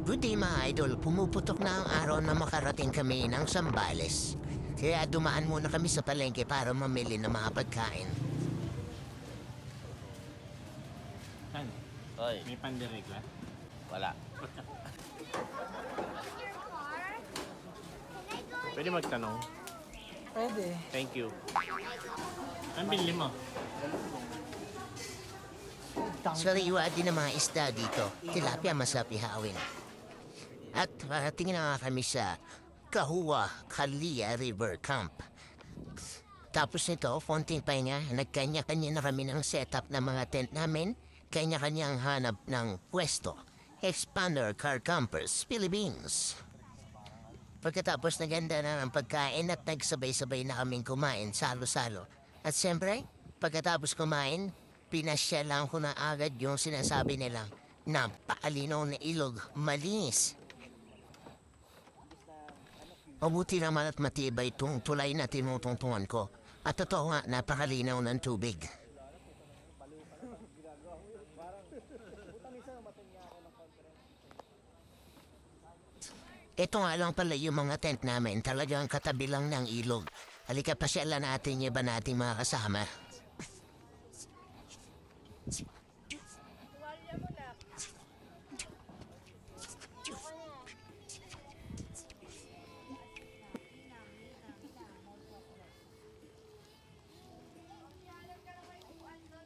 Good day mga idol, pumuputok na ang araw na makarating kami ng Zambales. Kaya dumaan muna kami sa palengke para mamili ng mga pagkain. Ano? Hoy, May pandiregla? wala. Pwede magtanong? Pwede. Thank you. Ang binili mo? Sariwa din ang mga isda dito. Tilapia masarap ihawin. At tingin na nga kami sa Kahua Kalia River Camp. Tapos nito, konting pahinga, nagkanya-kanya na kami ng setup ng mga tent namin. Kanya-kanyang hanap ng pwesto. Expander Car Campers, Philippines. Pagkatapos naganda na ng pagkain at nagsabay-sabay na kaming kumain, salo-salo. At siyempre, pagkatapos kumain, pinasya lang ko na agad yung sinasabi nilang napakalinaw na ilog, malinis. Mabuti naman at matibay itong tulay na tinutungtungan ko. At totoo nga, napakalinaw ng tubig. Ito nga lang pala yung mga tent namin, talagang katabi lang ng ilog. Halika pasyalan natin yung iba nating mga kasama.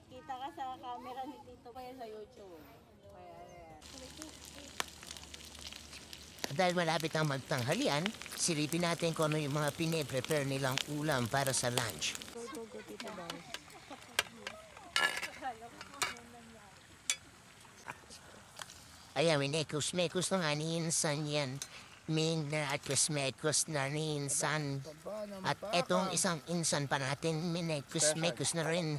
Kita ka sa camera ni Tito kaya sa YouTube. Dahil malapit ang magtanghalian, silipin natin kung ano yung mga pine-prepare nilang ulam para sa lunch. Go, Tito Boy. Ayan, minekos-mekos na nga ni Insan yan. Minekos-mekos na ni Insan. At etong isang Insan pa natin, minekos-mekos na rin.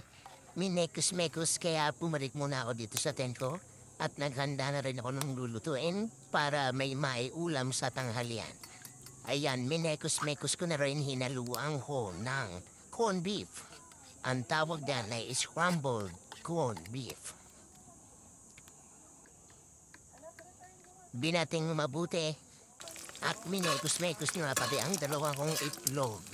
Minekos-mekos, kaya pumarik muna ako dito sa tent ko. At naghanda na rin ako ng lulutuin para may maiulam sa tanghalian. Ayan, minekos-mekos ko na rin hinaluang ko ng corned beef. Ang tawag dyan ay scrambled corned beef. Binating mabuti at minekos-mekos nyo pati ang dalawa kong itlog.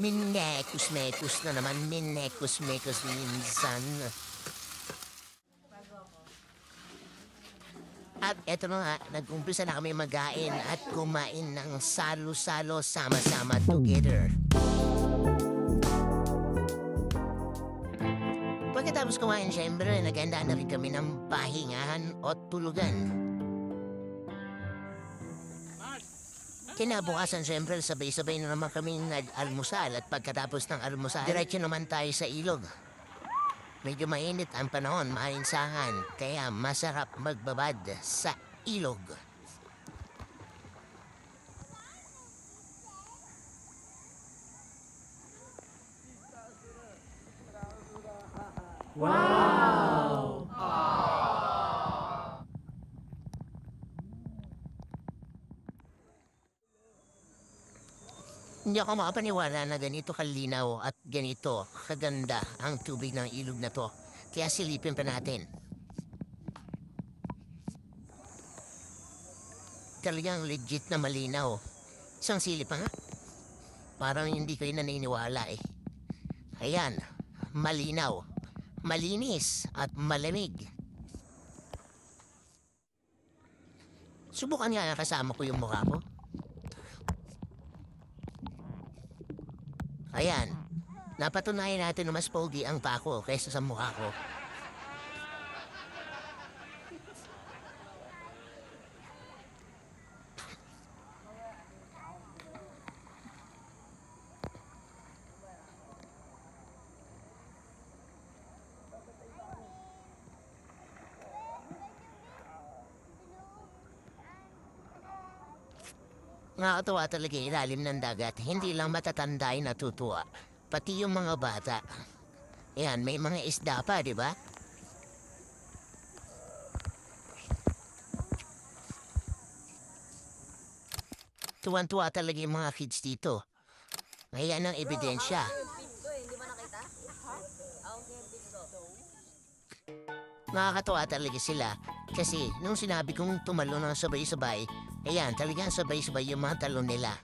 Minekos-mekos na naman, minekos-mekos minsan. At eto na nga, nag-umpisa na kami magain at kumain ng salo-salo sama-sama together. Pagkatapos kumain, syempre, naganda na rin kami ng pahingahan o tulugan. Kinabukasan, syempre, sabay-sabay na naman kami nag-almusal at pagkatapos ng almusal, diretso naman tayo sa ilog. Medyo mainit ang panahon, maalinsangan, kaya masarap magbabad sa ilog. Hindi ako makapaniwala na ganito kalinaw at ganito kaganda ang tubig ng ilog na to. Kaya silipin pa natin. Talagang legit na malinaw. Isang silip pa nga. Parang hindi kayo naniniwala eh. Ayan, malinaw, malinis at malamig. Subukan nga kasama ko yung mukha ko. Ayan, napatunayan natin na mas pogi ang pako kaysa sa mukha ko. Nakakatuwa talaga yung ilalim ng dagat. Hindi lang matatanda ay natutuwa. Pati yung mga bata. Ayan, may mga isda pa, di ba? Tuwan-tuwa talaga yung mga kids dito. Ayan ang ebidensya. Hindi mo nakita? Ako yung video. Nakakatawa talaga sila kasi nung sinabi kong tumalo ng sabay-sabay, ayan, talagang sabay-sabay yung mga talon nila.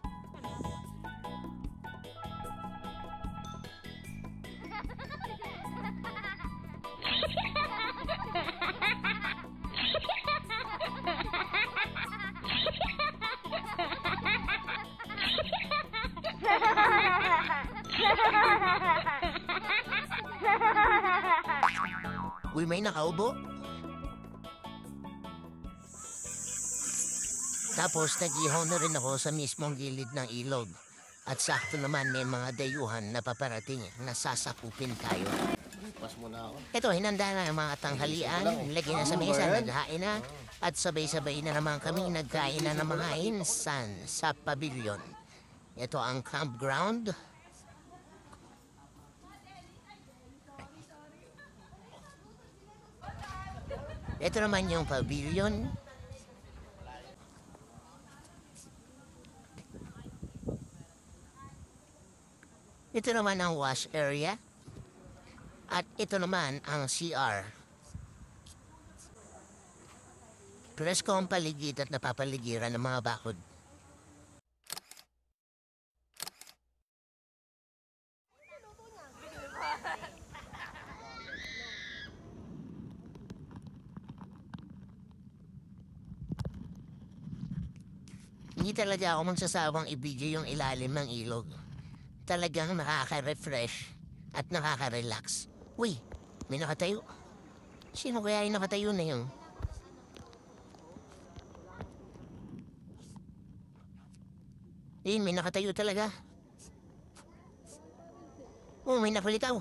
Uy, may nakaubo? Tapos nag-ihaw na rin ako sa mismong gilid ng ilog. At sakto naman may mga dayuhan na paparating na sasakupin tayo. Pas mo na ako. Ito, hinanda na ang mga tanghalian, lagyan na sa mesa, naghain na, at sabay-sabay na naman kami nagkain na ng mga insan sa pavilion. Ito ang campground. Ito naman yung pavilion. Ito naman ang wash area. At ito naman ang CR. Presko ang paligid at napapaligiran ng mga bakod. Hindi talaga ako magsasawang i-video yung ilalim ng ilog. Talagang nakaka-refresh at nakaka-relax. Uy, may nakatayo. Sino kaya yung nakatayo na yun? Yun, may nakatayo talaga. Oh, may napalitaw.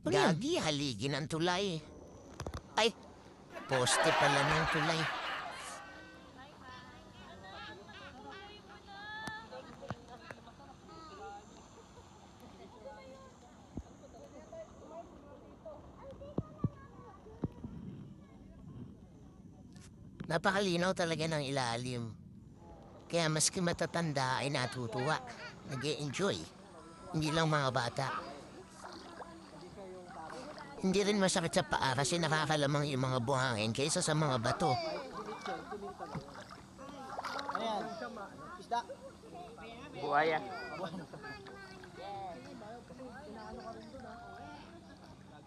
Gagi, haligi ng tulay. Ay, poste pala ng tulay. Napakalinaw talaga ng ilalim. Kaya maski matatanda ay natutuwa. Nag-e-enjoy. Hindi lang mga bata. Hindi rin masakit sa paa kasi nakakalamang yung mga buhangin kaysa sa mga bato. Ano yan? Isda? Buhaya.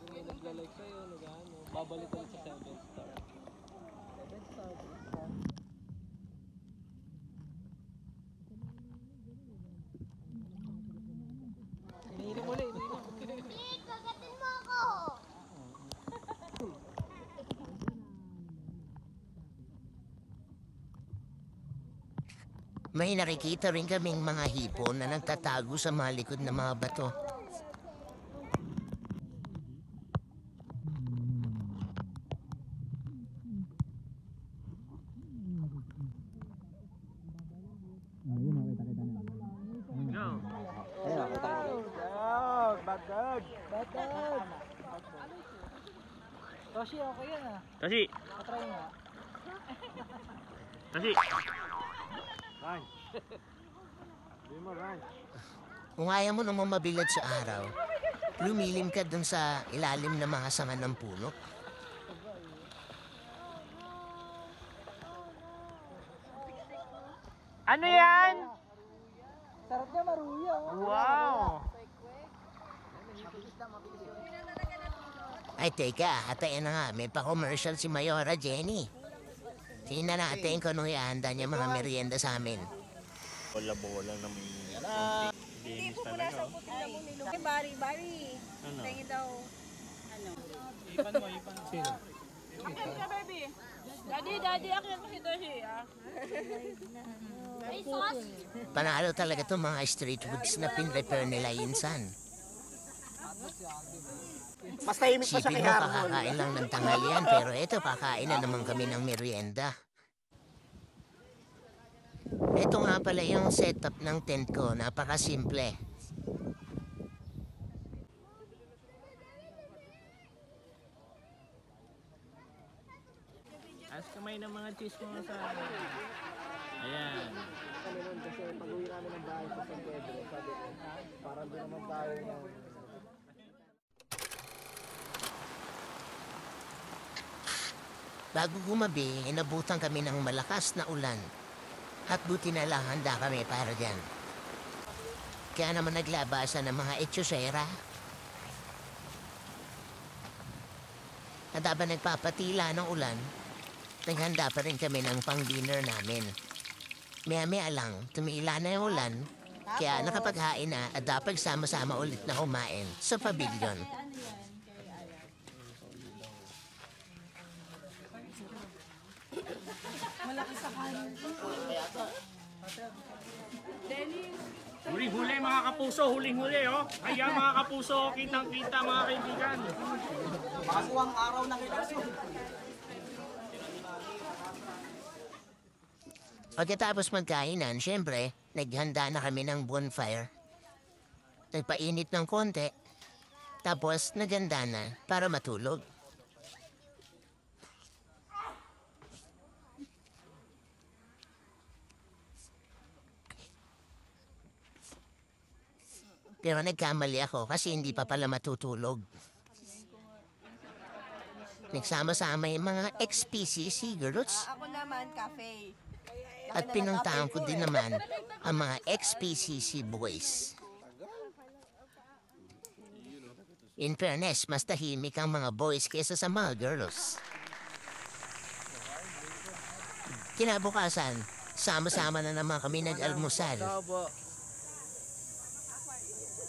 Nagla-like sa'yo, babalik ulit sa 7 star. 7 star. Iniinom mo na, iniinom mo. Kagatin mo ako! May nakikita rin kaming mga hipon na nagtatago sa mga likod ng mga bato. Go. Ayun, kita ko. Batag! Batag! Toshi, okay yan ah. Kasi, Patry nga. kasi. Ranch. Hindi mo ranch. Kung ayaw mo naman mabilad sa araw, lumilim ka dun sa ilalim ng mga sanga ng puno. Ano yan? Sarap niya, maruya. Wow! Ay, teka, hatayin na nga. May pa-commercial si Mayora Jenny. Tingnan natin kung anong ihanda niya mga merienda sa amin. Bola-bola na may linis talaga. Oh. Ay, bari. Ano? Tingin daw. Ano? Ipan mo, ipan. Sino? Akin ka, baby. Daddy, akin ko si Toshi, ah. Ay, sauce. Panalo talaga itong mga street foods na pin-repair nila insan. Mas tahimik pa siya Sipin kay mo, Harmon. kakakain lang ng tanghalian, pero ito, kakain na naman kami ng merienda. Ito nga pala yung setup ng tent ko, napakasimple. As kamay ng mga cheese mo sa... Ayan. Kami nun kasi pag-uwi namin ng bahay sa San Pedro, sabi ko, parang doon naman tayo ng... Bago gumabi, inabutan kami ng malakas na ulan. At buti na lang handa kami para dyan. Kaya naman naglabasan ng mga etsyosera. At habang nagpapatila ng ulan, naghanda pa rin kami ng pang-dinner namin. Maya-maya lang, tumila na yung ulan, kaya nakapaghain na at dapat sama-sama ulit na kumain sa pavilion. Huling-huli mga kapuso, huling-huli oh. Kaya mga kapuso, kitang-kita mga kaibigan. Baguang araw na kilaso. Pagkatapos magkainan, syempre, naghanda na kami ng bonfire. Nagpainit ng konti, tapos naganda na para matulog. Pero nagkamali ako kasi hindi pa pala matutulog. Nagsama-sama yung mga ex-PCC girls. Ako naman, cafe. At pinuntahan ko din naman ang mga ex-PCC boys. In fairness, mas tahimik ang mga boys kaysa sa mga girls. Kinabukasan, sama-sama na naman kami nag-almusal.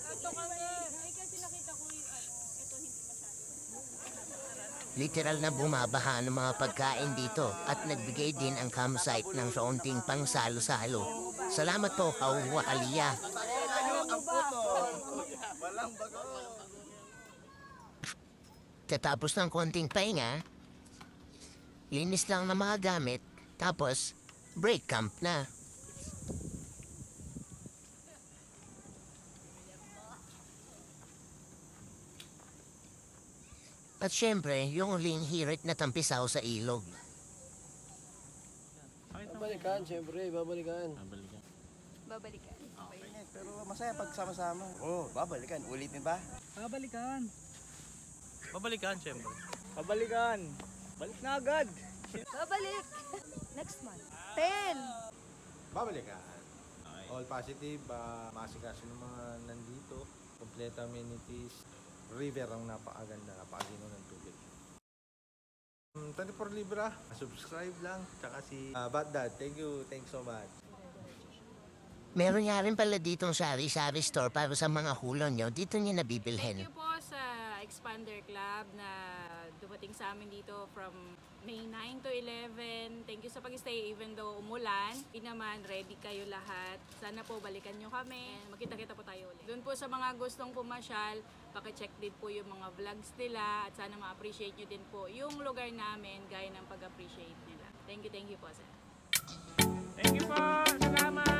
Ito kasi, ay kasi nakita ko yung ito hindi masyado. Literal na bumabaha ng mga pagkain dito at nagbigay din ang campsite ng kaunting pangsalo-salo. Salamat po, Kauwa Aliyah. Tatapos ng konting pahinga, linis lang ng mga gamit, tapos break camp na. At syempre, yung huling hirit na tampisaw sa ilog. Babalikan, syempre, babalikan. Babalikan. Pero masaya pag sama-sama. Oo, babalikan. Ulitin ba? Babalikan. Babalikan, syempre. Babalikan. Balik na agad. Babalik. Next month. 10. Babalikan. All positive, masikaso ng mga nandito, complete amenities, river ang napakaganda, napakagino ng tubig. 24 Libra, subscribe lang, tsaka si Bad Dad, thank you so much. Meron nga rin pala ditong sari-sari store para sa mga hulon nyo. Dito nyo nabibilhin. Thank you po sa Expander Club na dumating sa amin dito from May 9 to 11. Thank you sa pag-stay even though umulan. Hindi naman, ready kayo lahat. Sana po balikan nyo kami. Magkita-kita po tayo ulit. Doon po sa mga gustong pumasyal, pakicheck din po yung mga vlogs nila at sana ma-appreciate nyo din po yung lugar namin gaya ng pag-appreciate nila. Thank you po sir. Thank you po. Salamat.